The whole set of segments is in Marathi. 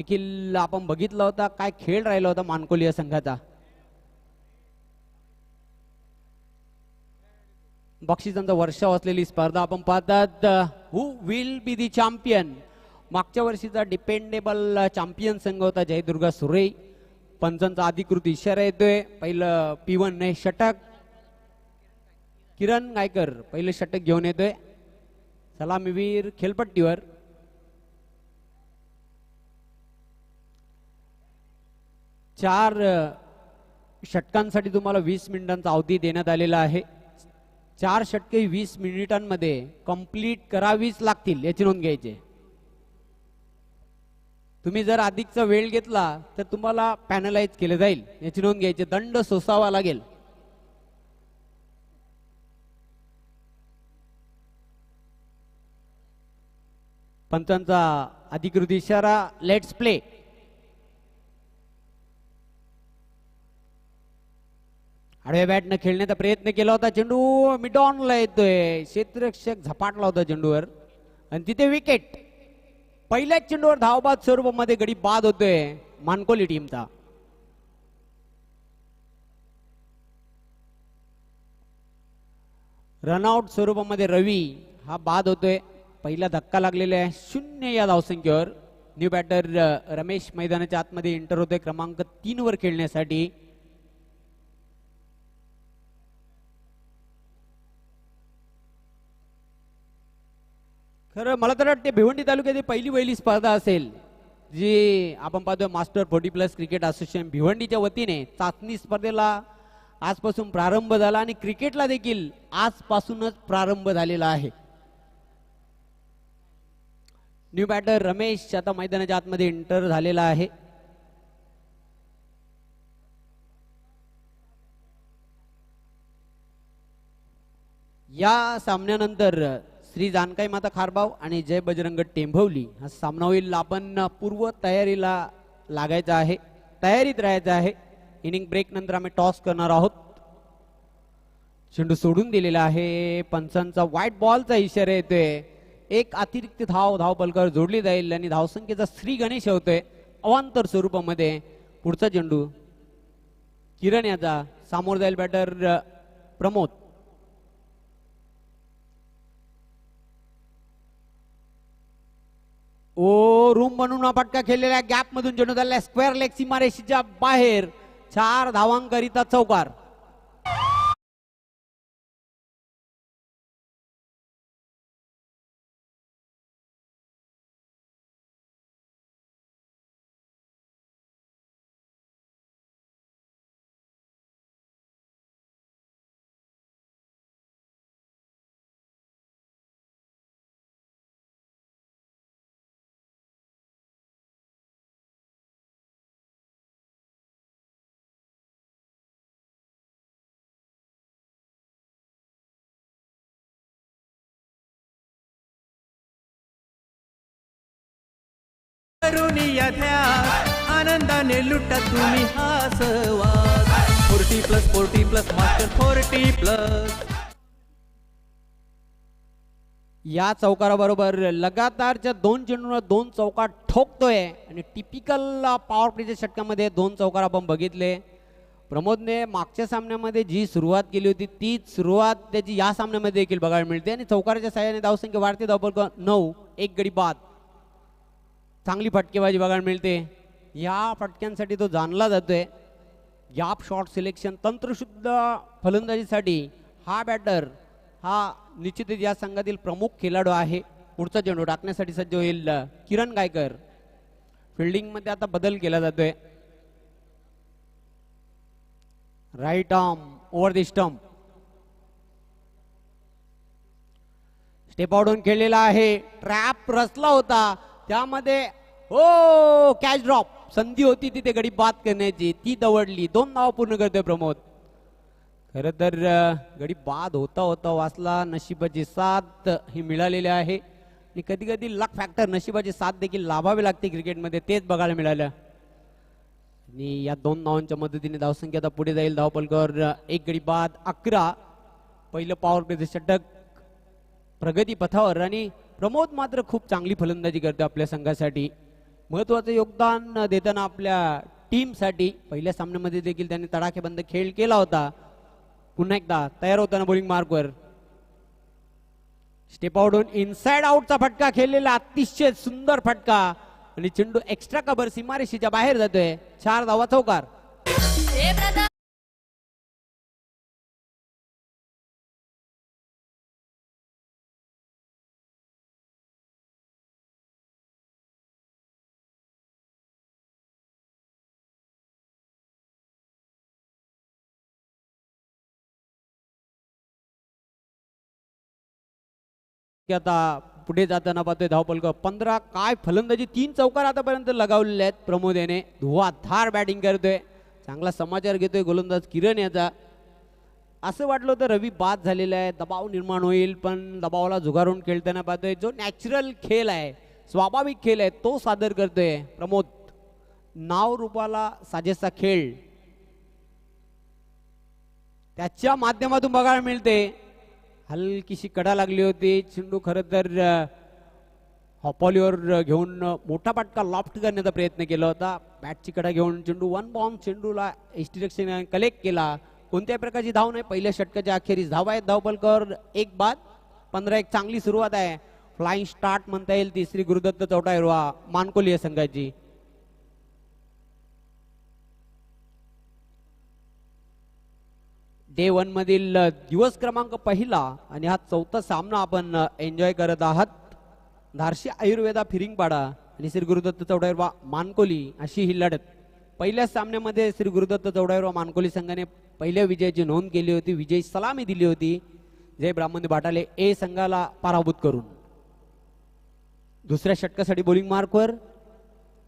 देखील आपण बघितलं होता काय खेळ राहिला होता मानकोली या संघाचा. बक्षिसांचा वर्षाव असलेली स्पर्धा आपण पाहतात. हु विल बी दी चॅम्पियन. मागच्या वर्षीचा डिपेंडेबल चॅम्पियन संघ होता जयदुर्गा सुरे. पंचांचा अधिकृत इशारा येतोय. पहिलं P1 ने षटक. किरण गायकर पहिलं षटक घेऊन येतोय. सलामीवीर खेळपट्टीवर. चार षटकांसाठी तुम्हाला 20 मिनिटांचा अवधी देण्यात आलेला आहे. 4 षटके 20 मिनिटांमध्ये कंप्लीट करावीच लागतील याची नोंद घ्यायची. तुम्ही जर अधिकचा वेळ घेतला तर तुम्हाला पॅनलाइज केले जाईल याची नोंद घ्यायची. दंड सोसावा लागेल. पंचांचा अधिकृत इशारा लेट्स प्ले. आडव्या बॅटनं खेळण्याचा प्रयत्न केला होता. चेंडू मिड ऑनला येतोय. क्षेत्ररक्षक झपाटला होता चेंडूवर आणि तिथे विकेट. पहिल्याच चेंडूवर धावबाद स्वरूपामध्ये गडी बाद होतोय मानकोली टीमचा. रनआउट स्वरूपामध्ये रवी हा बाद होतोय. पहिला धक्का लागलेला आहे. 0 या धावसंख्येवर. न्यू बॅटर रमेश मैदानाच्या आतमध्ये एंटर होतोय क्रमांक 3 वर खेळण्यासाठी. खरं मला तर वाटते भिवंडी तालुक्यातील पहिली स्पर्धा असेल जी आपण पाहतोय मास्टर 40+ क्रिकेट असोसिएशन भिवंडीच्या वतीने चाचणी स्पर्धेला आजपासून प्रारंभ झाला आणि क्रिकेटला देखील आजपासूनच प्रारंभ झालेला आहे. न्यू बॅटर रमेश आता मैदानाच्या आतमध्ये एंटर झालेला आहे. या सामन्यानंतर श्री जानकाई माता खारबाव आणि जय बजरंग टेंभवली हा सामना होईल. आपण पूर्व तयारीला लागायचं आहे. तयारीत राहायचं आहे. इनिंग ब्रेक नंतर आम्ही टॉस करणार आहोत. चेंडू सोडून दिलेला आहे. पंचांचा व्हाईट बॉलचा इशारा येतोय. एक अतिरिक्त धाव पलकावर जोडली जाईल आणि धावसंख्येचा श्री गणेश होतोय अवांतर स्वरूपामध्ये. पुढचा चेंडू किरण याचा. सामोर जाईल बॅटर प्रमोद. ओ रूम बनवून फटका खेळलेल्या गॅप मधून चेंडू झालेला स्क्वेअर लेग सीमारेषेच्या बाहेर. 4 धावांकरिता चौकार. आनंदाने लुटा तुम्ही हा सहवास. 40+ मास्टर 40+. या चौकाराबरोबर लगातारच्या 2 चेंडूंवर 2 चौकार ठोकतोय आणि टिपिकल पॉवर प्लेच्या षटकामध्ये 2 चौकार आपण बघितले. प्रमोदने मागच्या सामन्यामध्ये जी सुरुवात केली होती तीच सुरुवात त्याची या सामन्यामध्ये देखील बघायला मिळते आणि चौकाराच्या साहाय्याने धावसंख्या वाढते. धावफलक 9. 1 गडी बाद. चांगली फटकेबाजी बघायला मिळते. या फटक्यांसाठी तो जाणला जातोय. गॅप शॉट सिलेक्शन तंत्रशुद्ध फलंदाजीसाठी हा बॅटर हा निश्चितच या संघातील प्रमुख खेळाडू आहे. पुढचा चेंडू टाकण्यासाठी सज्ज होईल किरण गायकर. फिल्डिंग मध्ये आता बदल केला जातोय. Right arm over the stump. Step आउटून खेळलेला आहे. ट्रॅप रचला होता त्यामध्ये हो कॅच ड्रॉप. संधी होती तिथे गडी बाद करण्याची ती दवडली. 2 धावा पूर्ण करतोय प्रमोद. खर तर गडी बाद होता वाचला. नशिबाची साथ ही मिळालेली आहे आणि कधी कधी लक फॅक्टर नशिबाची साथ देखील लाभावी लागते क्रिकेटमध्ये. तेच बघायला मिळालं आणि या 2 धावांच्या मदतीने धावसंख्या आता पुढे जाईल. धावपलकावर 1 गडी बाद. 11. पहिलं पॉवर प्ले षटक प्रगती पथावर आणि प्रमोद मात्र खूप चांगली फलंदाजी करतो आपल्या संघासाठी. महत्वाचं योगदान देताना आपल्या टीमसाठी पहिल्या सामन्यामध्ये देखील त्यांनी तडाखेबंद खेळ केला होता. पुन्हा एकदा तयार होताना बॉलिंग मार्कवर स्टेप आउट इनसाइड आउटचा फटका खेळलेला अतिशय सुंदर फटका आणि चेंडू एक्स्ट्रा कव्हर सीमारेषेच्या बाहेर जातोय. 4 धावा चौकार. आता पुढे जाताना पाहतोय धावपलक 15. काय फलंदाजी 3 चौकार आतापर्यंत लगावलेले आहेत प्रमोद याने. धुवाधार बॅटिंग करतोय. चांगला समाचार घेतोय गोलंदाज किरण याचा. असं वाटलं होतं रवी बाद झालेला आहे, दबाव निर्माण होईल, पण दबावाला झुगारून खेळताना पाहतोय जो नॅचरल खेळ आहे, स्वाभाविक खेळ आहे तो सादर करतोय प्रमोद. नाव रूपाला साजेसा खेळ त्याच्या माध्यमातून बघायला मिळते. हलकीशी कडा लागली होती. चेंडू खरं तर हॉपॉलीवर घेऊन मोठा फटका लॉफ्ट करण्याचा प्रयत्न केला होता. बॅटची कडा घेऊन चेंडू 1 बॉम्ब चेंडूला डिरेक्शन कलेक्ट केला. कोणत्याही प्रकारची धाव नाही. पहिल्या षटकाच्या अखेरीस धावा आहेत धावपलकर 1 बाद. 15 एक चांगली सुरुवात आहे. फ्लाइंग स्टार्ट म्हणता येईल तिसरी गुरुदत्त चौटायरवा मानकोली या संघाची. डे 1 मधील दिवस क्रमांक पहिला आणि हा 4था सामना आपण एन्जॉय करत आहात. धारशी आयुर्वेदा फिरिंगपाडा आणि श्री गुरुदत्त चौडाईरवा मानकोली अशी ही लढत. पहिल्या सामन्यामध्ये श्री गुरुदत्त चौडाईरवा मानकोली संघाने पहिल्या विजयाची नोंद केली होती. विजयी सलामी दिली होती जय ब्राह्मण बाटाले ए संघाला पराभूत करून. दुसऱ्या षटकासाठी बॉलिंग मार्कवर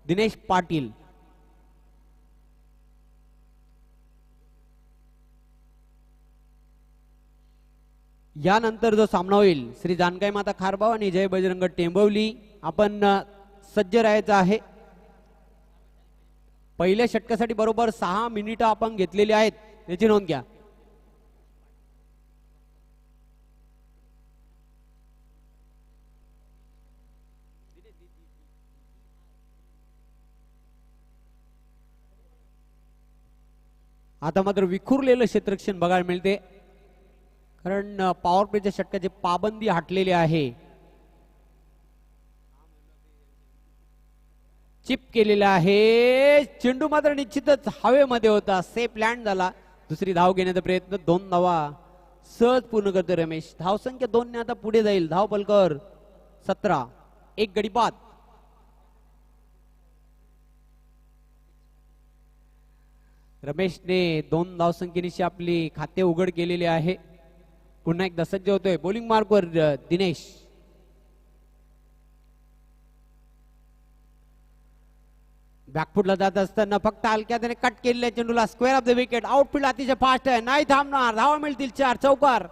दिनेश पाटील. यानंतर जो सामना होईल श्री जानकाई माता खारबाव आणि जय बजरंग टेंबवली. आपण सज्ज राहायचं आहे. पहिल्या षटकासाठी बरोबर 6 मिनिटं आपण घेतलेली आहेत याची नोंद घ्या. आता मात्र विखुरलेलं क्षेत्ररक्षण बघायला मिळते, कारण पॉवर प्लेच्या षटकाची पाबंदी हटलेली आहे. चिप केलेला आहे. चेंडू मात्र निश्चितच हवेमध्ये होता. सेफ लँड झाला. दुसरी धाव घेण्याचा प्रयत्न. 2 धावा सहज पूर्ण करतो रमेश. धावसंख्या 2 ने आता पुढे जाईल. धाव पलकर 17. 1 गडी बाद. रमेशने 2 धावसंख्येनिशी आपली खाते उघड केलेली आहे. पुन्हा एकदा सज्ज होतोय बॉलिंग मार्कवर दिनेश. बॅकफुटला जात असताना फक्त हलक्या त्याने कट केलेल्या चेंडूला square off the wicket. Outfield अतिशय फास्ट आहे, नाही थांबणार. धावा मिळतील 4. चौकार.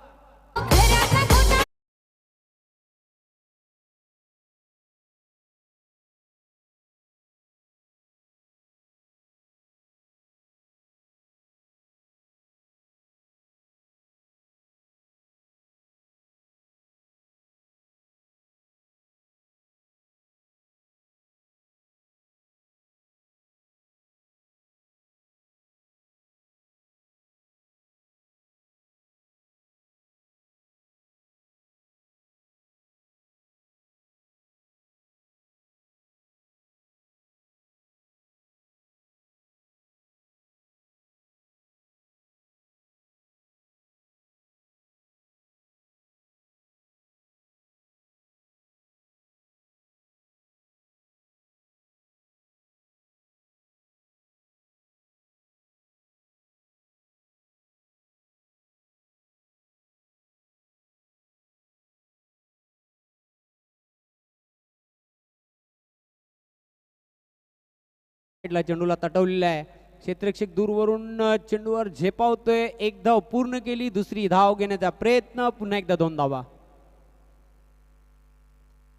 चेंडूला तटवलेला आहे. क्षेत्ररक्षक दूरवरून चेंडूवर झेपावतोय. 1 धाव पूर्ण केली. दुसरी धाव घेण्याचा प्रयत्न. पुन्हा एकदा 2 धावा.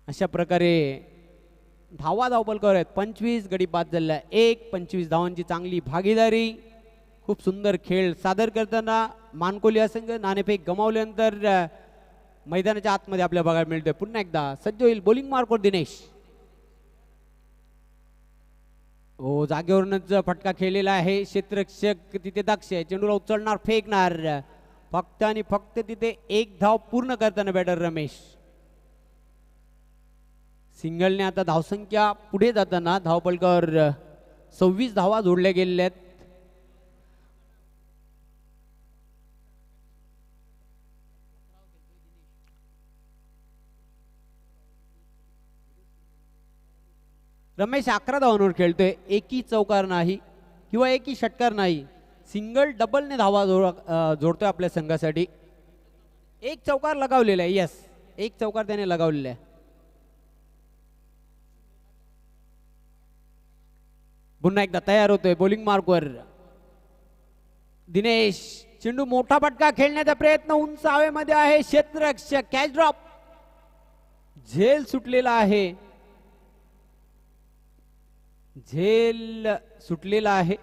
अशा प्रकारे धावा धावपलकर आहेत 25. गडी बाद झालेला 1. 25 धावांची चांगली भागीदारी. खूप सुंदर खेळ सादर करताना मानकोली हा संघ नाणेफेक गमावल्यानंतर मैदानाच्या आतमध्ये आपल्याला बघायला मिळतोय. पुन्हा एकदा सज्ज होईल बॉलिंग मार्कवर दिनेश. हो, जागेवरूनच फटका खेळलेला आहे. क्षेत्ररक्षक तिथे दक्ष आहे. चेंडूला उचलणार, फेकणार. फक्त आणि फक्त तिथे एक धाव पूर्ण करताना बॅटर रमेश. सिंगलने आता धावसंख्या पुढे जाताना धावपलकावर 26 धावा जोडल्या गेलेल्या आहेत. रमेश 11 धावांवर खेळतोय. एकही चौकार नाही किंवा एकही षटकार नाही. सिंगल डबलने धावा जोडतोय आपल्या संघासाठी. एक चौकार लगावलेला आहे. यस, एक चौकार त्याने लगावलेला आहे. पुन्हा एकदा तयार होतोय बॉलिंग मार्कवर दिनेश. चेंडू मोठा फटका खेळण्याचा प्रयत्न उंच हवेमध्ये आहे. क्षेत्ररक्षक कॅच ड्रॉप. झेल सुटलेला आहे. झेल सुटलेला आहे.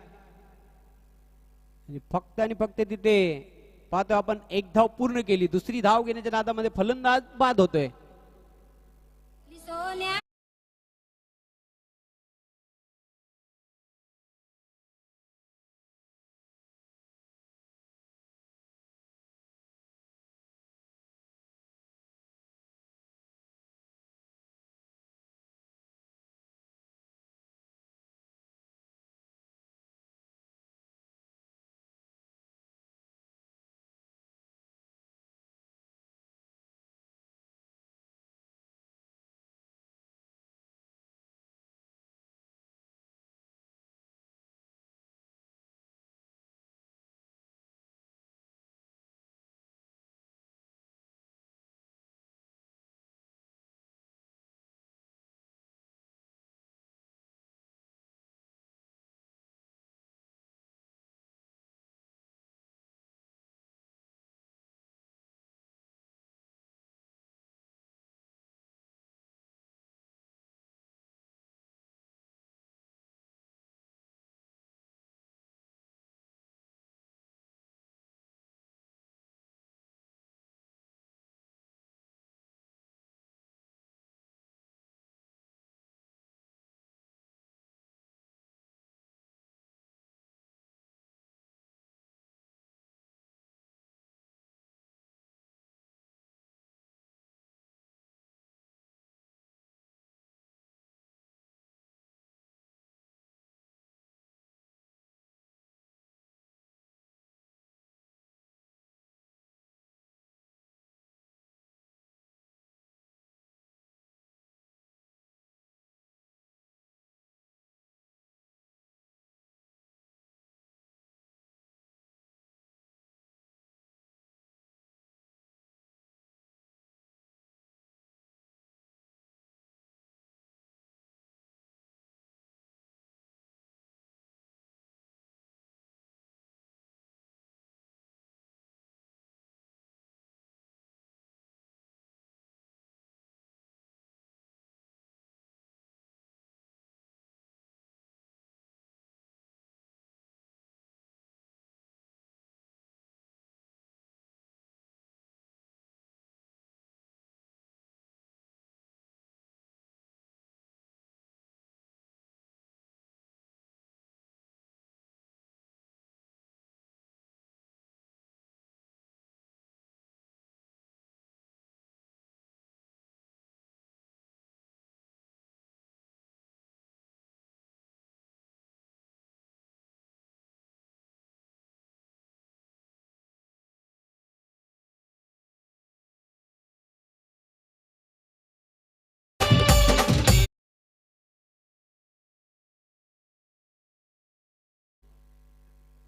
फक्त आणि फक्त तिथे पाहतो आपण एक धाव पूर्ण केली. दुसरी धाव घेण्याच्या नादामध्ये फलंदाज बाद होतोय.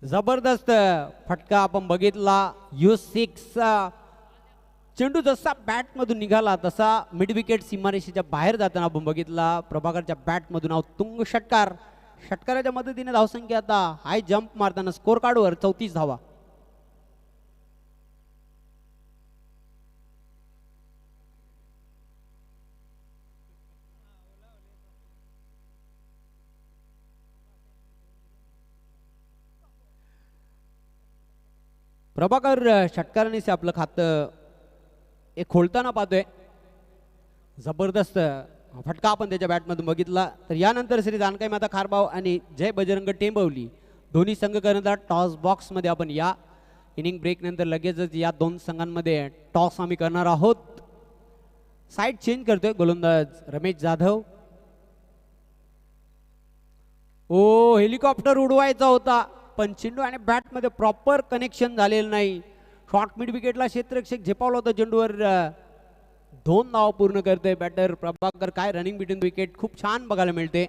जबरदस्त फटका आपण बघितला. U6 चेंडू जसा बॅट मधून निघाला तसा मिड विकेट सीमारेषेच्या बाहेर जाताना आपण बघितला. प्रभाकरच्या बॅट मधून उत्तुंग षटकार. षटकाराच्या मदतीने धावसंख्या आता हाय जंप मारताना स्कोर कार्डवर 34 धावा. प्रभाकर षटकाराने आपलं खातं एक खोलताना पाहतोय. जबरदस्त फटका आपण त्याच्या बॅटमधून बघितला. तर यानंतर श्री जानकाई माता खारबाव आणि जय बजरंग टेंबवली दोन्ही संघ करणार टॉस बॉक्समध्ये. आपण या इनिंग ब्रेक नंतर लगेचच या दोन संघांमध्ये टॉस आम्ही करणार आहोत. साईड चेंज करतोय गोलंदाज रमेश जाधव. ओ हेलिकॉप्टर उडवायचा होता पण चेंडू आणि बॅटमध्ये प्रॉपर कनेक्शन झालेलं नाही. शॉर्ट मिड विकेटला क्षेत्ररक्षक झेपावला होता चेंडूवर. 2 धावा पूर्ण करतोय बॅटर प्रभाकर. काय रनिंग बिटवीन विकेट खूप छान बघायला मिळते.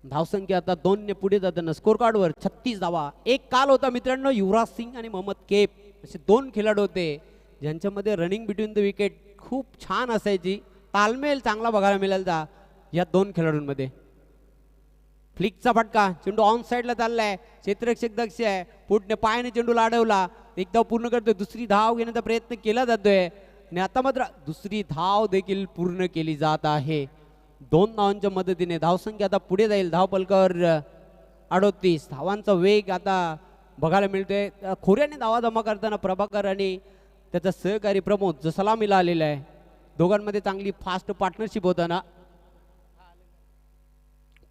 धावसंख्या आता 2 ने पुढे जाताना स्कोर कार्डवर 36 धावा. एक काल होता मित्रांनो, युवराज सिंग आणि मोहम्मद केप असे 2 खेळाडू होते ज्यांच्यामध्ये रनिंग बिटवीन द विकेट खूप छान असायची. तालमेल चांगला बघायला मिळाला या 2 खेळाडूंमध्ये. फ्लिकचा फटका, चेंडू ऑन साईडला चाललाय. क्षेत्ररक्षक दक्ष आहे, पुढने पायाने चेंडूला अडवला. एक धाव पूर्ण करतोय, दुसरी धाव घेण्याचा प्रयत्न केला जातोय आणि आता मात्र दुसरी धाव देखील पूर्ण केली जात आहे. 2 धावांच्या मदतीने धावसंख्या आता पुढे जाईल. धाव पलकावर 38 धावांचा वेग आता बघायला मिळतोय. खोऱ्याने धावा जमा करताना प्रभाकर आणि त्याचा सहकारी प्रमोद जो सलामीला आलेला आहे. दोघांमध्ये चांगली फास्ट पार्टनरशिप होताना.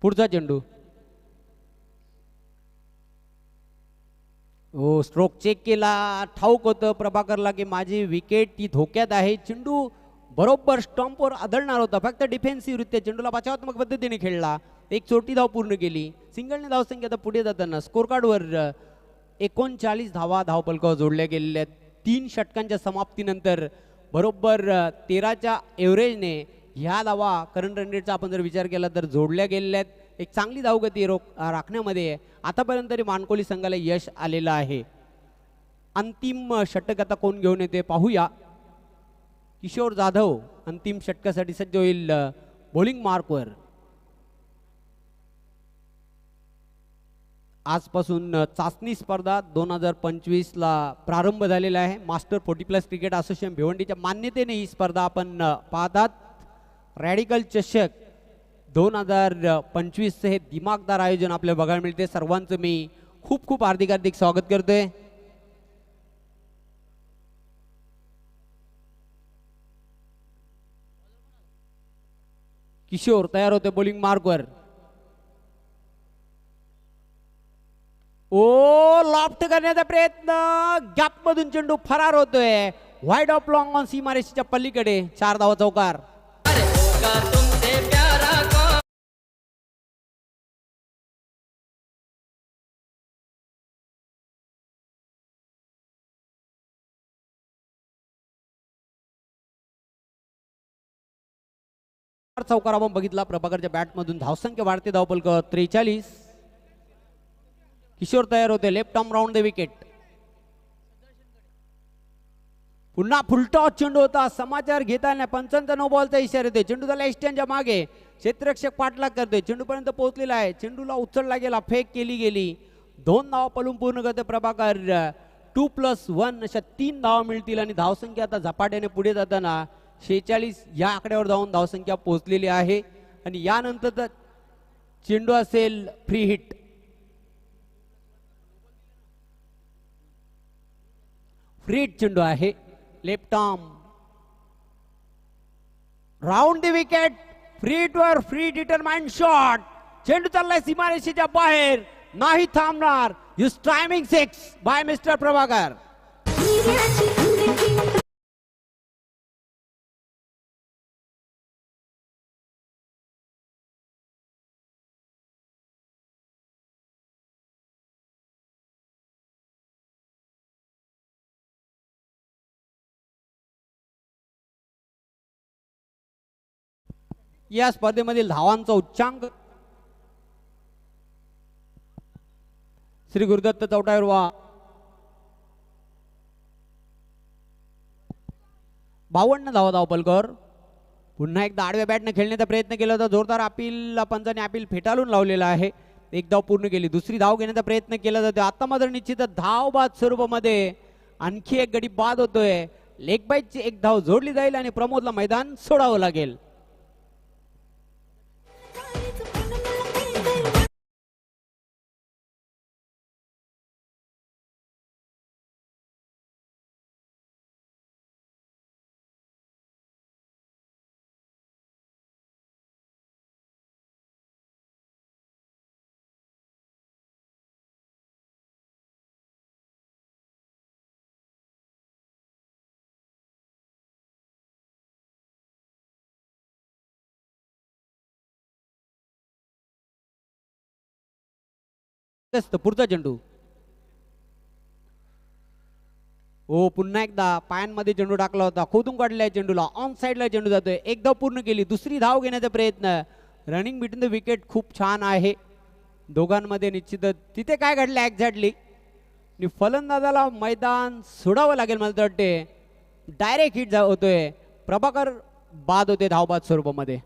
पुढचा चेंडू, हो स्ट्रोक चेक केला. ठाऊक होतं प्रभाकरला की माझी विकेट ती धोक्यात आहे. चेंडू बरोबर स्टंपवर आदळणार होता, फक्त डिफेन्सिव्ह रित्या चेंडूला बचावात्मक पद्धतीने खेळला. एक छोटी धाव पूर्ण केली. सिंगलने धावसंख्या आता पुढे जाताना स्कोर कार्डवर 39 धावा धावपलकावर जोडल्या गेलेल्या आहेत. 3 षटकांच्या समाप्तीनंतर बरोबर 13च्या एव्हरेजने ह्या धावा करंट रन रेटचा आपण जर विचार केला तर जोडल्या गेलेल्या आहेत. एक चांगली धावगती राखण्यामध्ये आतापर्यंत तरी मानकोली संघाला यश आलेलं आहे. अंतिम षटक आता कोण घेऊन येते पाहूया. किशोर जाधव अंतिम षटकासाठी सज्ज होईल बॉलिंग मार्कवर. आजपासून चाचणी स्पर्धा 2025 ला प्रारंभ झालेला आहे. मास्टर 40+ क्रिकेट असोसिएशन भिवंडीच्या मान्यतेने ही स्पर्धा आपण पाहतात. रॅडिकल चषक 2025 हे दिमागदार आयोजन आपल्याला बघायला मिळते. सर्वांचं मी खूप खूप हार्दिक स्वागत करतोय. किशोर तयार होते बॉलिंग मार्कवर. ओ लॉफ्ट करण्याचा प्रयत्न, गॅप मधून चेंडू फरार होतोय. वाईड ऑफ लॉंग ऑन सीमारेषेच्या पलीकडे 4 धावा चौकार. चौकार आपण बघितला. प्रभाकरच्या बॅटमधून धावसंख्या वाढते. धावपलक 43. किशोर तयार होते. Left arm round the wicket. पुन्हा फुलटॉस चेंडू होता. समाचार घेताना पंचांचा नो बॉलचा इशारा येते. चेंडू झाला स्टँडच्या मागे. क्षेत्ररक्षक पाठलाग करते. चेंडूपर्यंत पोहोचलेला आहे. चेंडूला उचलला गेला, फेक केली गेली. 2 धावा पलून पूर्ण करते प्रभाकर. 2+1 अशा 3 धावा मिळतील आणि धावसंख्या आता झपाट्याने पुढे जाताना 46 या आकड्यावर जाऊन धावसंख्या पोहोचलेली आहे. आणि यानंतर चेंडू असेल फ्री हिट. फ्री हिट चेंडू आहे. Left arm round the wicket. Free हिटवर फ्री डिटरमाइंड शॉट. चेंडू चाललाय सीमारेषेच्या बाहेर, नाही थांबणार. Use timing 6 by mister Prabhakar. या स्पर्धेमधील धावांचा उच्चांक श्री गुरुदत्त चौटायरवा 52 धावा धावपलकर. पुन्हा एकदा आडव्या बॅटने खेळण्याचा प्रयत्न केला होता. जोरदार अपील पंचाने अपील फेटाळून लावलेला आहे. एक धाव पूर्ण केली. दुसरी धाव घेण्याचा प्रयत्न केला जातो. आता मात्र निश्चित धाव बाद स्वरूपामध्ये आणखी एक गडी बाद होतोय. लेग बाईटची एक धाव जोडली जाईल आणि प्रमोदला मैदान सोडावं लागेल. मार्कस पुढचा चेंडू. हो पुन्हा एकदा पायांमध्ये चेंडू टाकला होता, खोदून काढलाय चेंडूला, ऑन साइडला चेंडू जातोय, एक धाव पूर्ण केली, दुसरी धाव घेण्याचा प्रयत्न. रनिंग बिटवीन द विकेट खूप छान आहे दोघांमध्ये निश्चितच. तिथे काय घडलं एक्झॅक्टली, फलंदाजाला मैदान सोडावं लागेल मला तर वाटते. डायरेक्ट हिट होतोय, प्रभाकर बाद होते धावबाद स्वरूपामध्ये.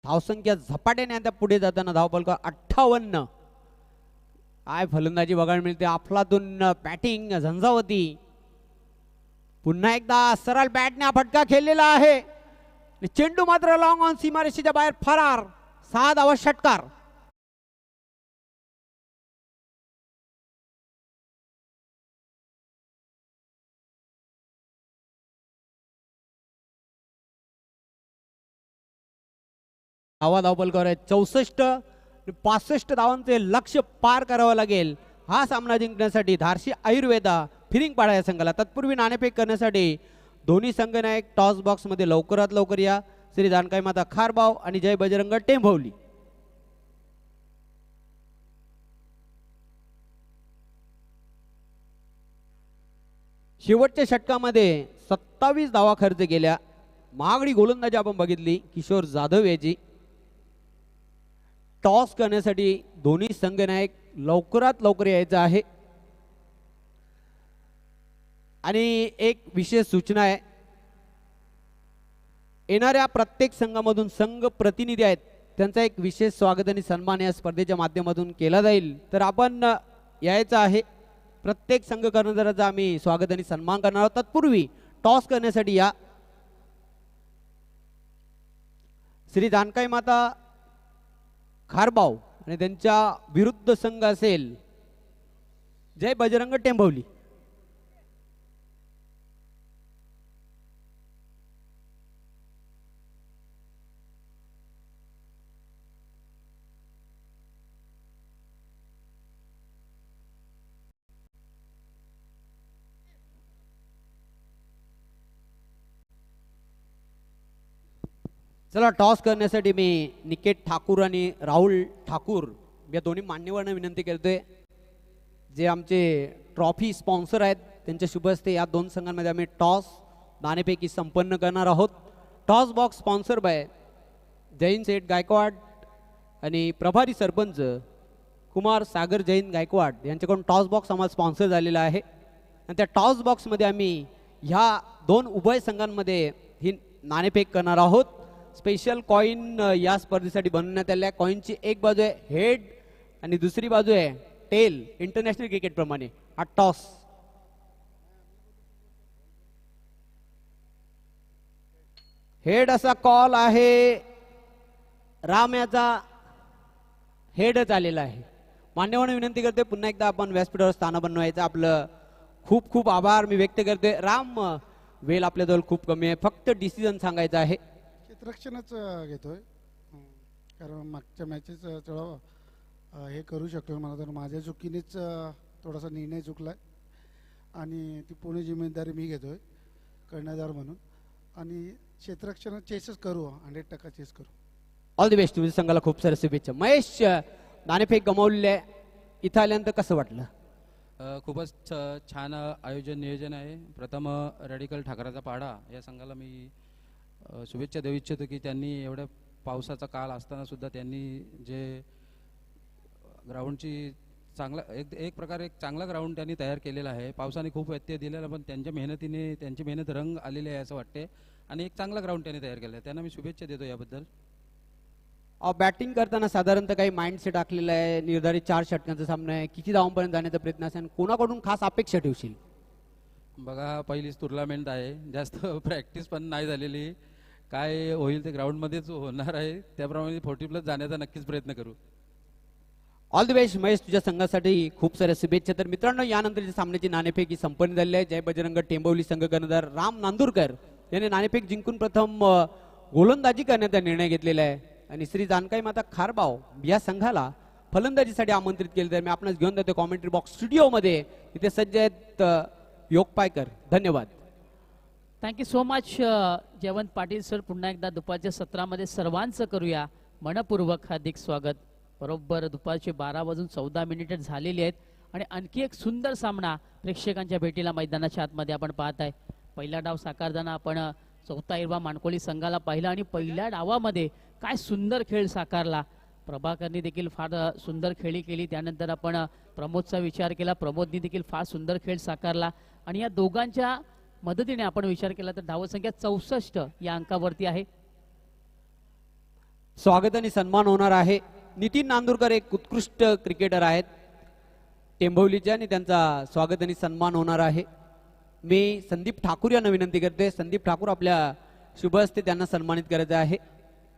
धावसंख्या झपाट्याने आता पुढे जाताना धावफलक 58. काय फलंदाजी बघायला मिळते, अफलातून बॅटिंग झंझावती. पुन्हा एकदा सरळ बॅटने फटका खेळलेला आहे, चेंडू मात्र लॉंग ऑन सीमारेषेच्या बाहेर फरार. 6 धावा षटकार. धावफलकावर आहे 64. 65 धावांचे लक्ष्य पार करावं लागेल हा सामना जिंकण्यासाठी धारशी आयुर्वेदा फिरिंग पाडा या संघाला. तत्पूर्वी नाणेफेक करण्यासाठी दोन्ही संघनायक टॉस बॉक्स मध्ये लवकरात लवकर या. श्री जानकाई माता खारबाव आणि जय बजरंग टेंभवली. शेवटच्या षटकामध्ये 27 धावा खर्च केल्या. महागडी गोलंदाजी आपण बघितली किशोर जाधव याची. टॉस करण्यासाठी दोन्ही संघनायक लवकरात लवकर यायचं आहे. आणि एक विशेष सूचना आहे, येणाऱ्या प्रत्येक संघामधून संघ प्रतिनिधी आहेत त्यांचा एक विशेष स्वागत आणि सन्मान या स्पर्धेच्या माध्यमातून केला जाईल. तर आपण यायचं आहे, प्रत्येक संघ कर्णधाराचा आम्ही स्वागत आणि सन्मान करणार आहोत. तत्पूर्वी टॉस करण्यासाठी या. श्री जानकाई माता खारबाव आणि त्यांच्या विरुद्ध संघ असेल जय बजरंग टेंभवली. चला टॉस करण्यासाठी मी निकेत ठाकूर आणि राहुल ठाकूर या दोन्ही मान्यवरांना विनंती करतोय, जे आमचे ट्रॉफी स्पॉन्सर आहेत त्यांच्या शुभ हस्ते या दोन संघांमध्ये आम्ही टॉस नाणेफेकी संपन्न करणार आहोत. Toss box sponsor by Jain Seth Gaikwad आणि प्रभारी सरपंच कुमार सागर जैन गायकवाड यांच्याकडून टॉस बॉक्स आम्हाला स्पॉन्सर झालेला आहे. आणि त्या टॉस बॉक्समध्ये आम्ही ह्या दोन उभय संघांमध्ये ही नाणेफेक करणार आहोत. स्पेशल कॉइन या स्पर्धेसाठी बनवण्यात आल्या. कॉइनची एक बाजू आहे हेड आणि दुसरी बाजू आहे टेल. इंटरनॅशनल क्रिकेट प्रमाणे हा टॉस. हेड असा कॉल आहे, राम याचा हेडच आलेला आहे. मान्यवरांना विनंती करते पुन्हा एकदा आपण व्यासपीठावर स्थान बनवायचं. आपलं खूप खूप आभार मी व्यक्त करते. राम वेल आपल्याजवळ खूप कमी आहे, फक्त डिसिजन सांगायचं आहे. क्षेत्ररक्षणच घेतोय. कारण मागच्या मॅचेस थोडं हे करू शकलो मला तर माझ्या चुकीनेच थोडासा निर्णय चुकला आणि ती पूर्ण जिम्मेदारी मी घेतो आहे कर्णधार म्हणून आणि क्षेत्ररक्षण चेसच करू 100% चेस करू. All the best. तुमच्या संघाला खूप साऱ्या शुभेच्छा. महेश, नाणेफेक गमावलेले इथं आल्यानंतर कसं वाटलं? खूपच छान आयोजन नियोजन आहे. प्रथम रॅडिकल ठाकराचा पाडा या संघाला मी शुभेच्छा देऊ इच्छितो की त्यांनी एवढ्या पावसाचा काळ असताना सुद्धा त्यांनी जे ग्राउंडची एक प्रकारे एक चांगला ग्राउंड त्यांनी तयार केलेला आहे. पावसाने खूप व्यत्यय दिलेला पण त्यांच्या मेहनतीने त्यांची मेहनत रंग आलेली आहे असं वाटते आणि एक चांगला ग्राउंड त्यांनी तयार केला आहे. त्यांना मी शुभेच्छा देतो याबद्दल. बॅटिंग करताना साधारणतः काही माइंडसेट आखलेलं आहे, निर्धारित 4 षटकांचा सामना आहे, किती धावांपर्यंत जाण्याचा प्रयत्न असेल, कोणाकडून खास अपेक्षा ठेवशील? बघा, पहिलीच टुर्नामेंट आहे, जास्त प्रॅक्टिस पण नाही झालेली. काय होईल ते ग्राउंडमध्येच होणार आहे, त्याप्रमाणे 40+ जाण्याचा नक्कीच प्रयत्न करू. ऑल द बेस्ट महेश, तुझ्या संघासाठी खूप साऱ्या शुभेच्छा. तर मित्रांनो, यानंतरच्या सामन्याची नाणेफेक ही संपन्न झाली आहे. जय बजरंग टेंबवली संघ कर्णधार राम नांदुरकर यांनी नाणेफेक जिंकून प्रथम गोलंदाजी करण्याचा निर्णय घेतलेला आहे आणि श्री जानकाई माता खारबाव या संघाला फलंदाजीसाठी आमंत्रित केले. तर मी आपणास घेऊन जातो कॉमेंट्री बॉक्स स्टुडिओमध्ये. इथे सज्ज आहेत योगपायकर. धन्यवाद. Thank you so much Jaywant Patil sir. पुन्हा एकदा दुपारच्या सत्रामध्ये सर्वांचं करूया मनपूर्वक हार्दिक स्वागत. बरोबर दुपारचे 12:14 झालेले आहेत आणि आणखी एक सुंदर सामना प्रेक्षकांच्या भेटीला मैदानाच्या आतमध्ये आपण पाहत आहे. पहिला डाव साकारताना आपण चौथा हिरवा मानकोळी संघाला पाहिला आणि पहिल्या डावामध्ये काय सुंदर खेळ साकारला. प्रभाकरनी देखील फार सुंदर खेळी केली. त्यानंतर आपण प्रमोदचा विचार केला, प्रमोदनी देखील फार सुंदर खेळ साकारला आणि या दोघांच्या मदतीने आपण विचार केला तर धावसंख्या 64 या अंकावरती आहे. स्वागत आणि सन्मान होणार आहे. नितीन नांदुरकर एक उत्कृष्ट क्रिकेटर आहेत टेंभवलीचे आणि त्यांचा स्वागत आणि सन्मान होणार आहे. मी संदीप ठाकूर यांना विनंती करते. संदीप ठाकूर आपल्या शुभ हस्ते त्यांना सन्मानित करायचं आहे.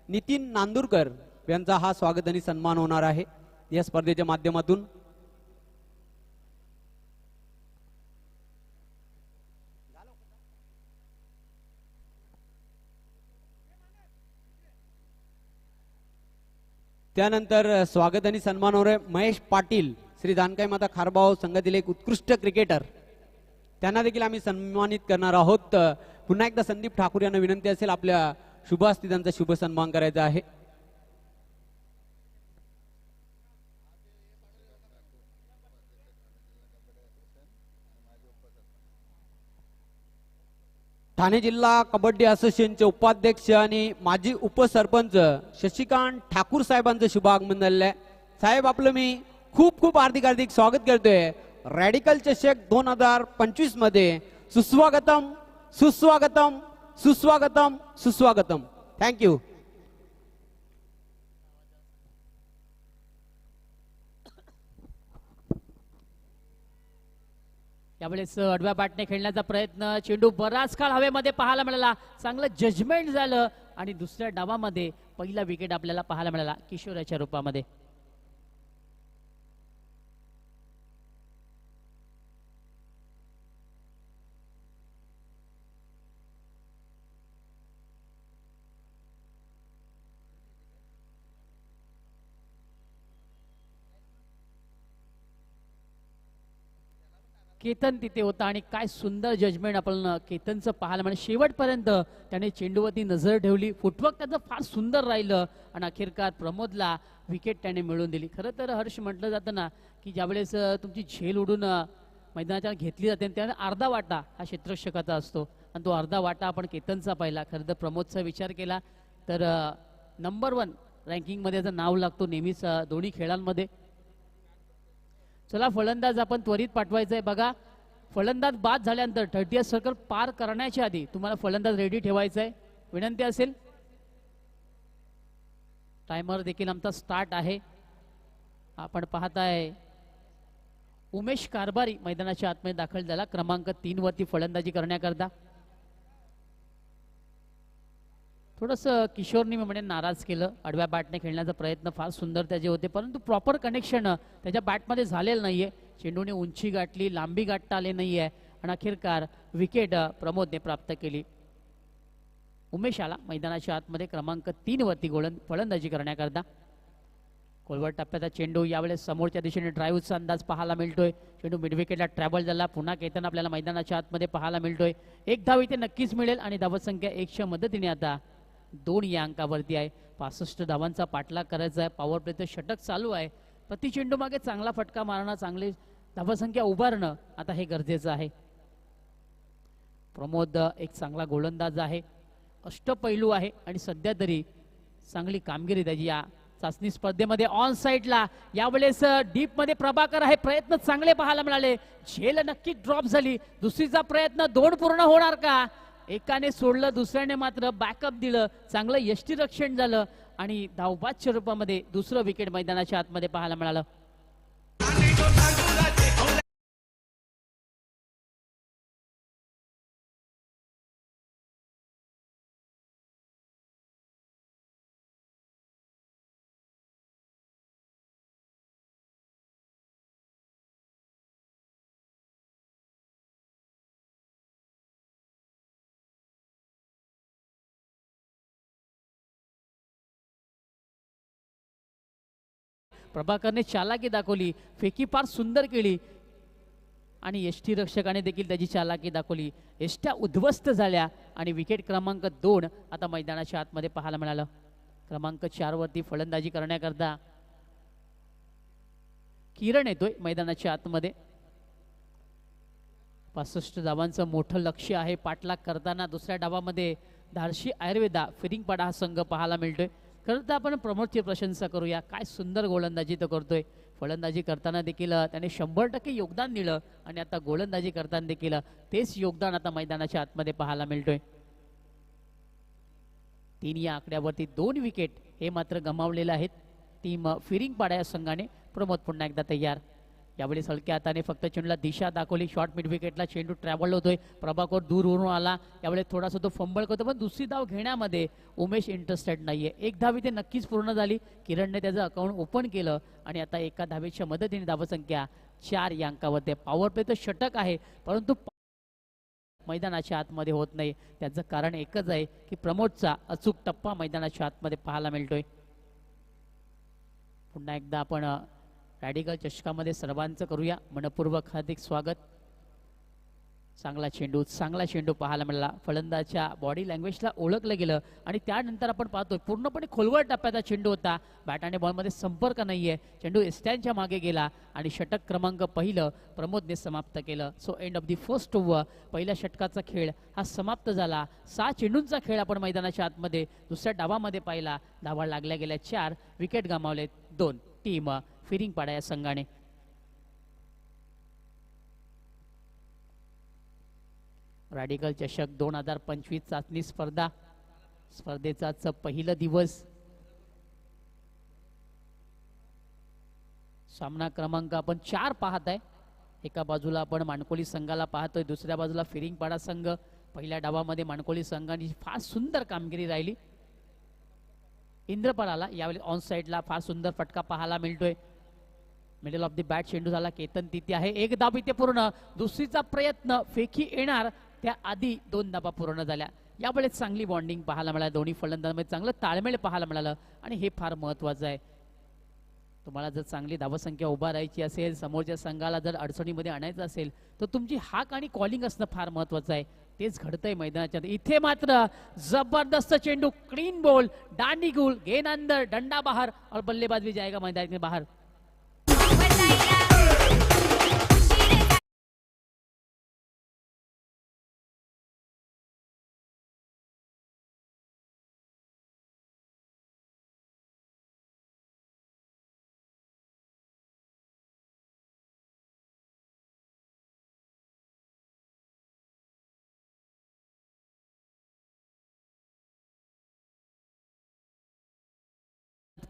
नितीन नांदुरकर यांचा हा स्वागत आणि सन्मान होणार आहे या स्पर्धेच्या माध्यमातून. त्यानंतर स्वागत आणि सन्मान होणार आहे महेश पाटील, श्री जानकाई माता खारबाव संघातील एक उत्कृष्ट क्रिकेटर. त्यांना देखील आम्ही सन्मानित करणार आहोत. पुन्हा एकदा संदीप ठाकूर यांना विनंती असेल आपल्या शुभ हस्ते त्यांचा शुभ सन्मान करायचा आहे. ठाणे जिल्हा कबड्डी असोसिएशनचे उपाध्यक्ष आणि माजी उपसरपंच शशिकांत ठाकूर साहेबांचं शुभ आगमन झालेलं आहे. साहेब, आपलं मी खूप खूप हार्दिक स्वागत करतोय रॅडिकल चषक 2025 मध्ये. सुस्वागतम सुस्वागतम सुस्वागतम सुस्वागतम. थँक्यू. यावेळेस आडव्या बॅटने खेळण्याचा प्रयत्न, चेंडू बराच काळ हवेमध्ये पाहायला मिळाला, चांगलं जजमेंट झालं आणि दुसऱ्या डावामध्ये पहिला विकेट आपल्याला पाहायला मिळाला किशोराच्या रूपामध्ये. केतन तिथे होता आणि काय सुंदर जजमेंट आपण केतनचं पाहायला म्हणजे शेवटपर्यंत त्याने चेंडूवरती नजर ठेवली. फुटवर्क त्याचं फार सुंदर राहिलं आणि अखेरकार प्रमोदला विकेट त्याने मिळवून दिली. खरं तर हर्ष म्हटलं जातं ना की ज्यावेळेस तुमची झेल उडून मैदानाच्या घेतली जाते त्याने अर्धा वाटा हा क्षेत्ररक्षकाचा असतो आणि तो अर्धा वाटा आपण केतनचा पाहिला. खरं तर प्रमोदचा विचार केला तर नंबर 1 रँकिंगमध्ये त्याचं नाव लागतो नेहमीच दोन्ही खेळांमध्ये. चला, फलंदाज आपण त्वरित पाठवायचं आहे. बघा, फलंदाज बाद झाल्यानंतर 30th सर्कल पार करण्याच्या आधी तुम्हाला फलंदाज रेडी ठेवायचा आहे. विनंती असेल. टायमर देखील आमचा स्टार्ट आहे. आपण पाहताय उमेश कारभारी मैदानाच्या आतमध्ये दाखल झाला क्रमांक 3 वरती फलंदाजी करण्याकरता. थोडंसं किशोरनी मी म्हणेन नाराज केलं. आडव्या बॅटने खेळण्याचा प्रयत्न फार सुंदर त्याचे होते परंतु प्रॉपर कनेक्शन त्याच्या बॅटमध्ये झालेलं नाहीये. चेंडूने उंची गाठली, लांबी गाठता आले नाहीये आणि अखेरकार विकेट प्रमोदने प्राप्त केली. उमेश आला मैदानाच्या आतमध्ये क्रमांक 3 वरती फलंदाजी करण्याकरता. खोलवर टप्प्याचा चेंडू यावेळेस समोरच्या दिशेने ड्राईव्हचा अंदाज पाहायला मिळतोय. चेंडू मिडविकेटला ट्रॅव्हल झाला. पुन्हा केतन आपल्याला मैदानाच्या आतमध्ये पाहायला मिळतोय. एक धाव इथे नक्कीच मिळेल आणि धावसंख्या 1च्या मदतीने आता 2 या अंकावरती आहे. 65 धावांचा पाठलाग करायचा आहे. पॉवर प्लेचं षटक चालू आहे. प्रति चेंडू मागे चांगला फटका मारणं, चांगली धावसंख्या उभारणं आता हे गरजेचं आहे. प्रमोद एक चांगला गोलंदाज आहे, अष्टपैलू आहे आणि सध्या तरी चांगली कामगिरी त्याची या चाचणी स्पर्धेमध्ये. ऑन साईडला यावेळेस डीप मध्ये प्रभाकर आहे. प्रयत्न चांगले पाहायला मिळाले. झेल नक्की ड्रॉप झाली. दुसरीचा प्रयत्न 2 पूर्ण होणार का? एकाने सोडलं, दुसऱ्याने मात्र बॅकअप दिलं. चांगलं यष्टीरक्षण झालं आणि धावबादच्या रूपामध्ये दुसरं विकेट मैदानाच्या आतमध्ये पाहायला मिळालं. प्रभाकरने चालाकी दाखवली, फेकी फार सुंदर केली आणि यष्टीरक्षकाने देखील त्याची चालाकी दाखवली. यष्ट्या उद्ध्वस्त झाल्या आणि विकेट क्रमांक 2 आता मैदानाच्या आतमध्ये पाहायला मिळालं. क्रमांक 4 वरती फलंदाजी करण्याकरता किरण येतोय मैदानाच्या आतमध्ये. 65 धावांचं मोठं लक्ष्य आहे. पाठलाग करताना दुसऱ्या डावामध्ये धारशी आयुर्वेदा फिरिंगपाडा हा संघ पाहायला मिळतोय. खरं तर आपण प्रमोदची प्रशंसा करूया. काय सुंदर गोलंदाजी तो करतोय. फलंदाजी करताना देखील त्याने 100% योगदान दिलं आणि आता गोलंदाजी करताना देखील तेच योगदान आता मैदानाच्या आतमध्ये पाहायला मिळतोय. 3 या आकड्यावरती 2 विकेट हे मात्र गमावलेले आहेत टीम फिरिंगपाडा या संघाने. प्रमोद पुन्हा एकदा तयार. यावेळी हलक्या हाताने फक्त चेंडूला दिशा दाखवली. शॉर्ट मिड विकेटला चेंडू ट्रॅव्हल होतोय. प्रभाकर दूरवरून आला. यावेळी थोडासा तो फंबल करतो पण दुसरी धाव घेण्यामध्ये उमेश इंटरेस्टेड नाहीये. एक धाव इथे नक्कीच पूर्ण झाली. किरणने त्याचं अकाउंट ओपन केलं आणि आता एका धावेच्या मदतीने धावसंख्या 4 या अंकावरती. पॉवर प्ले तर षटक आहे परंतु मैदानाच्या आतमध्ये होत नाही. त्याचं कारण एकच आहे की प्रमोदचा अचूक टप्पा मैदानाच्या आतमध्ये पाहायला मिळतोय. पुन्हा एकदा आपण रॅडिकल चषकामध्ये सर्वांचं करूया मनपूर्वक हार्दिक स्वागत. चांगला चेंडू पाहायला मिळाला. फलंदाजच्या बॉडी लँग्वेजला ओळखलं गेलं आणि त्यानंतर आपण पाहतोय पूर्णपणे खोलवर टप्प्याचा चेंडू होता. बॅट आणि बॉलमध्ये संपर्क नाहीये. चेंडू एस्टॅनच्या मागे गेला आणि षटक क्रमांक 1 प्रमोदने समाप्त केलं. So end of the first over. पहिल्या षटकाचा खेळ हा समाप्त झाला. 6 चेंडूंचा खेळ आपण मैदानाच्या आतमध्ये दुसऱ्या डावामध्ये पाहिला. धावा लागल्या गेल्या 4, विकेट गमावले 2. टीम फिरिंगपाडा या संघाने. रॅडिकल चषक 2025 चाचणी स्पर्धेचा पहिला दिवस. सामना क्रमांक आपण 4 पाहत आहे. एका बाजूला आपण माणकोली संघाला पाहतोय, दुसऱ्या बाजूला फिरिंगपाडा संघ. पहिल्या डावामध्ये माणकोली संघाची फार सुंदर कामगिरी राहिली. इंद्रपालाला यावेळी ऑन साईडला फार सुंदर फटका पाहायला मिळतोय. मिडल ऑफ द बॅट चेंडू झाला. केतन तिथे आहे. एक धाव इथे पूर्ण. दुसरीचा प्रयत्न फेकी येणार त्या आधी 2 धावा पूर्ण झाल्या. यावेळेस चांगली बॉन्डिंग पाहायला मिळाली. दोन्ही फलंदाजांमध्ये चांगलं ताळमेळ पाहायला मिळालं आणि हे फार महत्वाचं आहे. तुम्हाला जर चांगली धावसंख्या उभा राहायची असेल, समोरच्या संघाला जर अडचणीमध्ये आणायचं असेल तर तुमची हाक आणि कॉलिंग असणं फार महत्वाचं आहे. तेच घडतंय मैदानाच्या. इथे मात्र जबरदस्त चेंडू, क्लीन बॉल, डांडी गुल, गेन अंदर, डंडा बाहर और बल्लेबाज भी जाएगा मैदान के बाहर.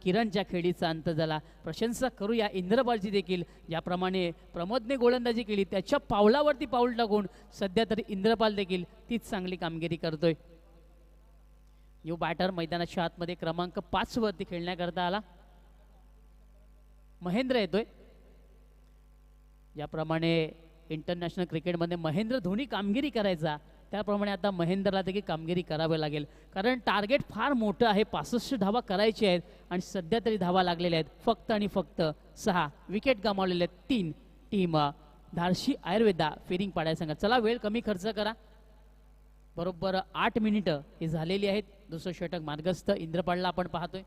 किरणच्या खेळीचा अंत झाला. प्रशंसा करूया इंद्रपालची देखील. ज्याप्रमाणे प्रमोदने गोलंदाजी केली त्याच्या पावलावरती पाऊल टाकून सध्या तरी इंद्रपाल देखील तीच चांगली कामगिरी करतोय. न्यू बॅटर मैदानाच्या आतमध्ये क्रमांक 5 वरती खेळण्याकरता आला. महेंद्र येतोय. ज्याप्रमाणे इंटरनॅशनल क्रिकेटमध्ये महेंद्र धोनी कामगिरी करायचा त्याप्रमाणे आता महेंद्रला देखील कामगिरी करावी लागेल, कारण टार्गेट फार मोठं आहे. 65 धावा करायचे आहेत आणि सध्या तरी धावा लागलेल्या आहेत फक्त आणि फक्त 6. विकेट गमावलेले आहेत 3. टीम धारशी आयुर्वेदा फिरिंग पाडायला सांगा. चला वेळ कमी खर्च करा. बरोबर 8 मिनिटं ही झालेली आहेत. दुसरं षटक मार्गस्थ. इंद्रपालला आपण पाहतोय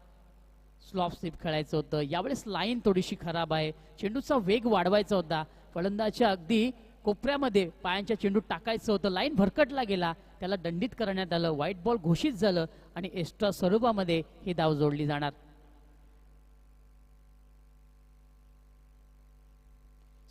स्लॉप स्लिप खेळायचं होतं. यावेळेस लाईन थोडीशी खराब आहे. चेंडूचा वेग वाढवायचा होता. फलंदाच्या अगदी कोपऱ्यामध्ये पायांच्या चेंडू टाकायचं होतं. लाईन भरकटला गेला, त्याला दंडित करण्यात आलं. व्हाईट बॉल घोषित झालं आणि एक्स्ट्रा स्वरूपामध्ये ही धाव जोडली जाणार.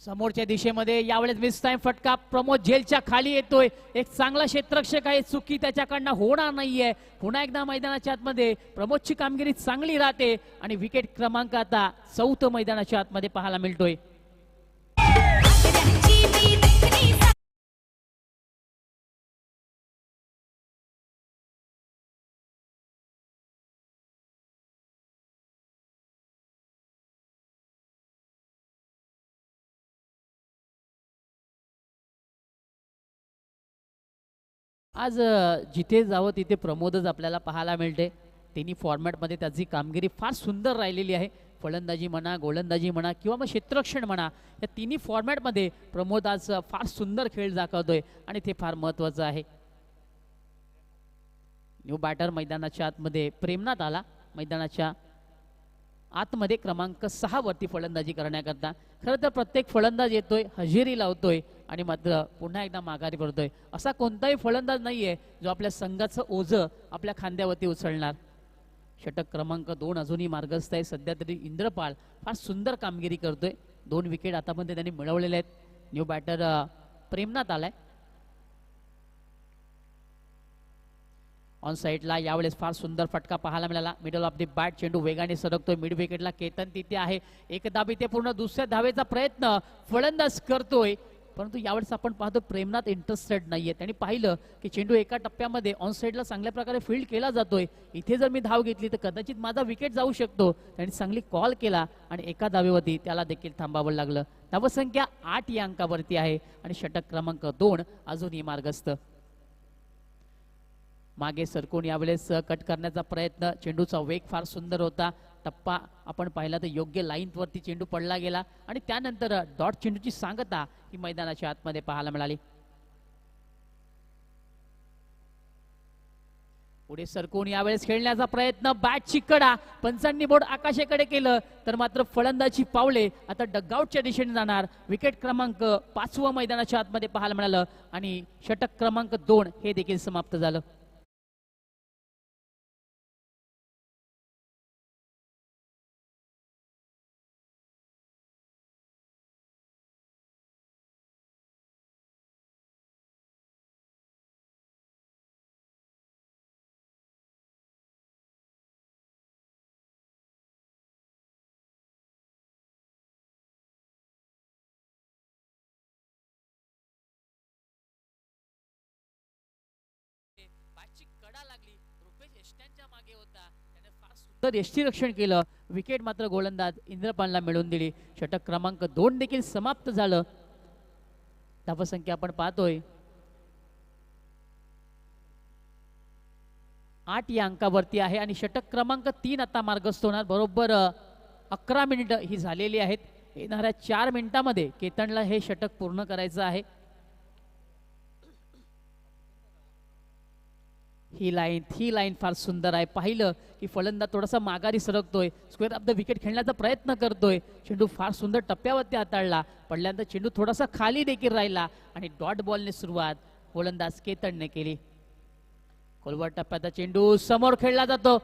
समोरच्या दिशेमध्ये यावेळेस मिस टाइम फटका प्रमोद झेलच्या खाली येतोय. एक चांगला क्षेत्ररक्षक आहे, चुकी त्याच्याकडनं होणार नाहीये. पुन्हा एकदा मैदानाच्या आतमध्ये प्रमोदची कामगिरी चांगली राहते आणि विकेट क्रमांक आता 4 मैदानाच्या आतमध्ये पाहायला मिळतोय. आज जिथे जावं तिथे प्रमोदच आपल्याला पाहायला मिळते. तिन्ही फॉर्मॅटमध्ये त्याची कामगिरी फार सुंदर राहिलेली आहे. फलंदाजी म्हणा, गोलंदाजी म्हणा किंवा मग क्षेत्ररक्षण म्हणा, या तिन्ही फॉर्मॅटमध्ये प्रमोद आज फार सुंदर खेळ दाखवतोय आणि ते फार महत्त्वाचं आहे. न्यू बॅटर मैदानाच्या आतमध्ये प्रेमनाथ आला. मैदानाच्या आतमध्ये क्रमांक 6 वरती फलंदाजी करण्याकरता. खरं तर प्रत्येक फलंदाज येतोय, हजेरी लावतोय आणि मात्र पुन्हा एकदा माघारी पडतोय. असा कोणताही फलंदाज नाहीये जो आपल्या संघाचं ओझं आपल्या खांद्यावरती उचलणार. षटक क्रमांक 2 अजूनही मार्गस्थ आहे. सध्या तरी इंद्रपाल फार सुंदर कामगिरी करतोय. 2 विकेट आतापर्यंत त्यांनी मिळवलेले आहेत. न्यू बॅटर प्रेमनाथ आलाय. ऑन साईडला यावेळेस फार सुंदर फटका पाहायला मिळाला. मिडल ऑफ द बॅट चेंडू वेगाने सरकतोय. मिड विकेटला केतन तिथे आहे. एक धाव इथे पूर्ण दुसऱ्या धावेचा प्रयत्न फलंदाज करतोय, परंतु यावेळेस आपण पाहतो प्रेमनाथ इंटरेस्टेड नाहीये. त्यांनी पाहिलं की चेंडू एका टप्प्यामध्ये ऑन साईडला चांगल्या प्रकारे फील्ड केला जातोय. इथे जर मी धाव घेतली तर कदाचित माझा विकेट जाऊ शकतो. त्यांनी चांगली कॉल केला आणि एका धावेवरती त्याला देखील थांबावं लागलं. धावसंख्या 8 या अंकावरती आहे आणि षटक क्रमांक 2 अजूनही मार्गस्थ. मागे सरकून यावेळेस कट करण्याचा प्रयत्न. चेंडूचा वेग फार सुंदर होता. टप्पा आपण पाहिला तर योग्य लाईनवरती चेंडू पडला गेला आणि त्यानंतर डॉट चेंडूची सांगता ही मैदानाच्या आतमध्ये पाहायला मिळाली. पुढे सरकून यावेळेस खेळण्याचा प्रयत्न. बॅटची कडा पंचांनी बोर्ड आकाशाकडे केलं तर मात्र फलंदाजी पावले आता डगआउटच्या दिशेने जाणार. विकेट क्रमांक 5 मैदानाच्या आतमध्ये पाहायला मिळालं आणि षटक क्रमांक 2 हे देखील समाप्त झालं. कडा लागली. रुपेश एस्टॅनच्या मागे होता, त्याने फार सुंदर यष्टीरक्षण केलं. विकेट मात्र गोलंदाज इंद्रपालला मिळवून दिली. षटक क्रमांक 2 देखील समाप्त झालं. धावसंख्या आपण पाहतोय 8 या अंकावरती आहे आणि षटक क्रमांक 3 आता मार्गस्थ होणार. बरोबर 11 मिनिटं ही झालेली आहेत. येणाऱ्या 4 मिनिटांमध्ये केतनला हे षटक पूर्ण करायचं आहे. ही लाईन फार सुंदर आहे. पाहिलं की फलंदाज थोडासा माघारी सरकतोय, स्क्वेअर ऑफ द विकेट खेळण्याचा प्रयत्न करतोय. चेंडू फार सुंदर टप्प्यावरती हाताळला. पडल्यानंतर चेंडू थोडासा खाली देखील राहिला आणि डॉट बॉलने सुरुवात गोलंदाज केतनने केली. खोलवर टप्प्याचा चेंडू समोर खेळला जातो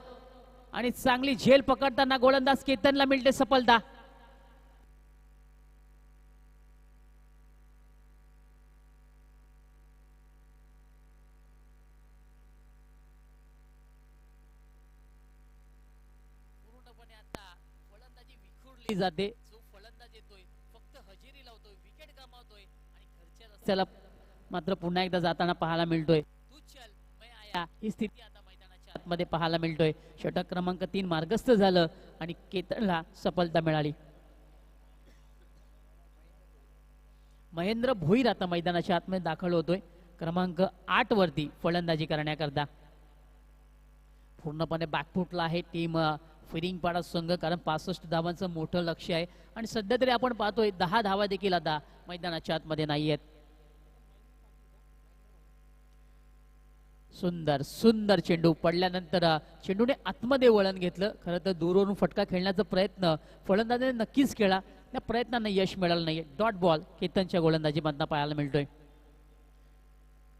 आणि चांगली झेल पकडताना गोलंदाज केतनला मिळते सफलता. जाते. जो फलंदाज येतोय फक्त हजेरी लावतोय, विकेट गमावतोय आणि घरच्या रस्त्याला मात्र पुन्हा एकदा जाताना पाहायला मिळतोय. तू चल मैं आया ही स्थिती आता मैदानाच्या आतमध्ये पाहायला मिळतोय. षटक क्रमांक 3 मार्गस्थ झालं आणि केतनला सफलता मिळाली. महेंद्र भोईर आता मैदानाच्या आतमध्ये दाखल होतोय. क्रमांक 8 वरती फलंदाजी करण्याकरता. पूर्णपणे बॅकफुटला आहे टीम फिरिंगपाडा संघ, कारण 65 धावांचं मोठं लक्ष आहे आणि सध्या तरी आपण पाहतोय 10 धावा देखील आता मैदानाच्या आतमध्ये नाही आहेत. सुंदर सुंदर चेंडू पडल्यानंतर चेंडूने आतमध्ये वळण घेतलं. खरं तर दूरवरून फटका खेळण्याचा प्रयत्न फलंदाजाने नक्कीच केला, त्या प्रयत्नांना यश मिळालं नाही. डॉट बॉल केतनच्या गोलंदाजीमधनं पाहायला मिळतोय.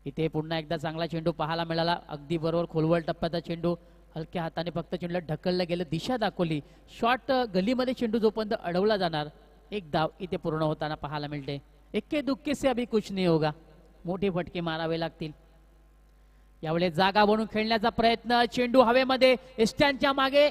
इथे पुन्हा एकदा चांगला चेंडू पाहायला मिळाला. अगदी बरोबर खोलवर टप्प्याचा चेंडू, हलक्या हाताने फक्त चेंडूला ढकललं गेलं, दिशा दाखवली. शॉट गलीमध्ये चेंडू जोपर्यंत अडवला जाणार, एक धाव इथे पूर्ण होताना पाहायला मिळते. एक्के दुक्के से अभी कुछ नहीं होगा, मोठे फटके मारावे लागतील. यावेळेस जागा बनून खेळण्याचा प्रयत्न, चेंडू हवेमध्ये एस्टॅनच्या मागे.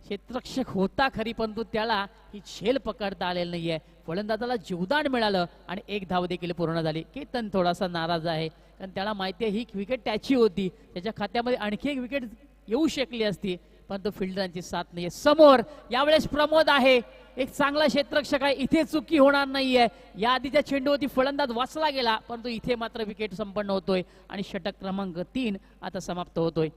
क्षेत्ररक्षक होता खरी, परंतु त्याला ही झेल पकडता आलेली नाहीये. फलंदाजाला जीवदान मिळालं आणि एक धाव देखील पूर्ण झाली. केतन थोडासा नाराज आहे, कारण त्याला माहिती आहे ही विकेट त्याची होती, त्याच्या खात्यामध्ये आणखी एक विकेट येऊ शकली असती, परंतु फिल्डरांची साथ नाहीये. समोर यावेळेस प्रमोद आहे, एक चांगला क्षेत्ररक्षक आहे, इथे चुकी होणार नाहीये. या आधीच्या चेंडूवरती फलंदाज वाचला गेला, परंतु इथे मात्र विकेट संपन्न होतोय आणि षटक क्रमांक 3 आता समाप्त होतोय.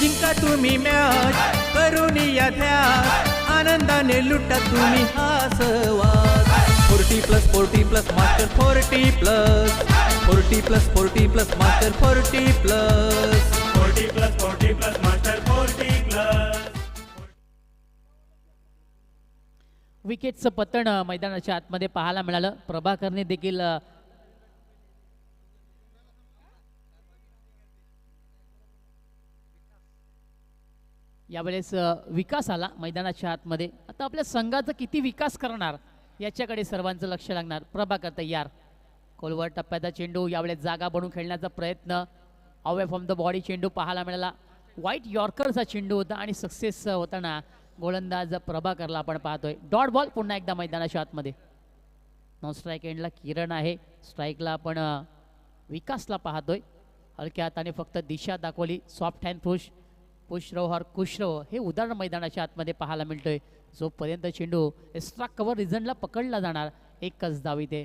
जिंका तुम्ही मॅच करून या ध्यास, आनंदाने लुटा तुम्ही हा सहवास. 40+40+ मास्टर 40+, 40+40+ मास्टर 40+, 40+40+ मास्टर 40+. विकेटचं पतन मैदानाच्या आतमध्ये पाहायला मिळालं. प्रभाकरने देखील यावेळेस विकास आला मैदानाच्या आतमध्ये. आता आपल्या संघाचा किती विकास करणार याच्याकडे सर्वांचं लक्ष लागणार. प्रभाकर तयार, खोलवर टप्प्याचा चेंडू, यावेळेस जागा बनवून खेळण्याचा प्रयत्न, अवे फ्रॉम द बॉडी चेंडू पाहायला मिळाला. व्हाईट यॉर्करचा चेंडू होता आणि सक्सेस होताना गोलंदाज प्रभाकरला आपण पाहतोय. डॉट बॉल पुन्हा एकदा मैदानाच्या आतमध्ये. नॉन स्ट्राईक एंडला किरण आहे, स्ट्राईकला आपण विकासला पाहतोय. हलक्या हाताने फक्त दिशा दाखवली. सॉफ्ट हँड पुशरव हर कुशरव हे उदाहरण मैदानाच्या आतमध्ये पाहायला मिळतोय. जोपर्यंत चेंडू एक्स्ट्रा कव्हर रिझनला पकडला जाणार, एकच धाव इथे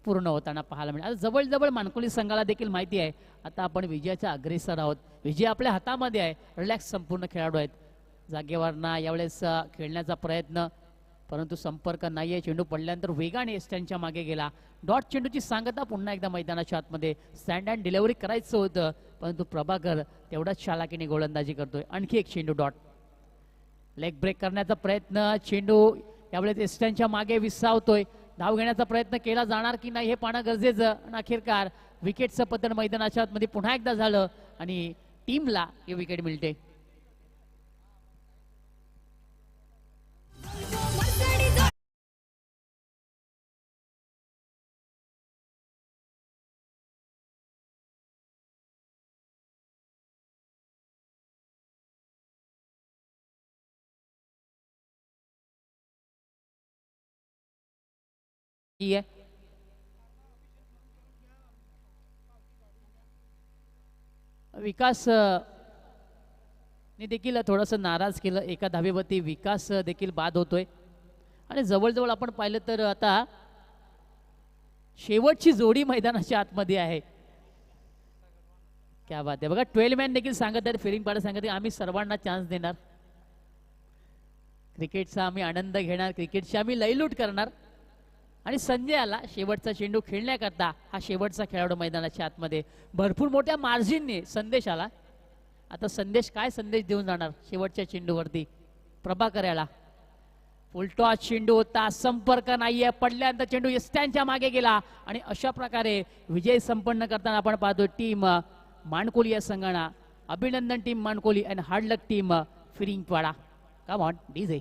पूर्ण होताना पाहायला मिळेल. आता जवळजवळ मानकोली संघाला देखील माहिती आहे आता आपण विजयाच्या अग्रेसर आहोत, विजय आपल्या हातामध्ये आहे. रिलॅक्स संपूर्ण खेळाडू आहेत. जागेवरना यावेळेस खेळण्याचा प्रयत्न, परंतु संपर्क नाही आहे. चेंडू पडल्यानंतर वेगाने एस्टॅनच्या मागे गेला. डॉट चेंडूची सांगता पुन्हा एकदा मैदानाच्या आतमध्ये. स्टँड अँड डिलिव्हरी करायचं होतं, परंतु प्रभाकर तेवढाच चालाकीने गोलंदाजी करतोय. आणखी एक चेंडू डॉट. लेग ब्रेक करण्याचा प्रयत्न, चेंडू यावेळेस एस्टॅनच्या मागे विसावतोय. धाव घेण्याचा प्रयत्न केला जाणार की नाही हे पाहणं गरजेचं. आणि अखेरकार विकेटचं पतन मैदानाच्या आतमध्ये पुन्हा एकदा झालं आणि टीमला हे विकेट मिळते. विकास ने देखील थोडंसं नाराज केलं. एका धावेवरती विकास देखील बाद होतोय आणि जवळजवळ आपण पाहिलं तर आता शेवटची जोडी मैदानाच्या आतमध्ये आहे. क्या बात आहे. बघा 12 मॅन देखील सांगत आहेत, फिरिंग पाडा सांगत आहे आम्ही सर्वांना चान्स देणार. क्रिकेटचा आम्ही आनंद घेणार, क्रिकेटची आम्ही लयलूट करणार. आणि संजय आला शेवटचा चेंडू खेळण्याकरता. हा शेवटचा खेळाडू मैदानाच्या आतमध्ये. भरपूर मोठ्या मार्जिनने संदेश आला. आता संदेश काय संदेश देऊन जाणार शेवटच्या चेंडूवरती? प्रभाकर याला फुलटॉस चेंडू होता, संपर्क नाहीये, पडल्यानंतर चेंडू यस्त्यांच्या मागे गेला आणि अशा प्रकारे विजय संपन्न करताना आपण पाहतो टीम मानकोली या संघाना. अभिनंदन team Mankoli and hard luck team Firingpada. Come on DJ.